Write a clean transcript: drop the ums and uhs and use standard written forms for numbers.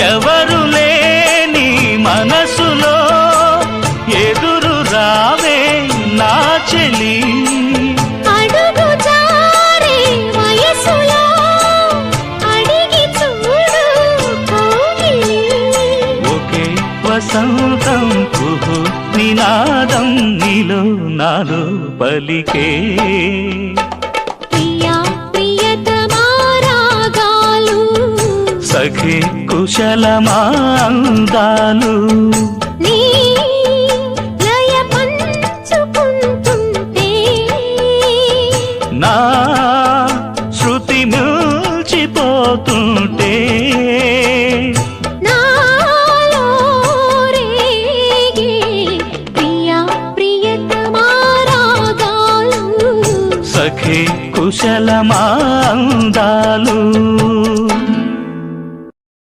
ఎవరు లేని మనసులో ఎదురు రావే నా చెలి, అడుగు జారే వయసులో అడిగి చూడు కోగిలి. ఒకే వసంతం కుహు నినాదం నీలో నాలో పలికే. ప్రియా ప్రియతమా రాగాలు, సఖి కుశలమా అందాలు, నీ లయ పంచుకుంటుంటే నా శృతి మిల్చిపోతుంటే నాలో రేగే ప్రియా ప్రియతమా రాగాలు. సఖి కుశలమా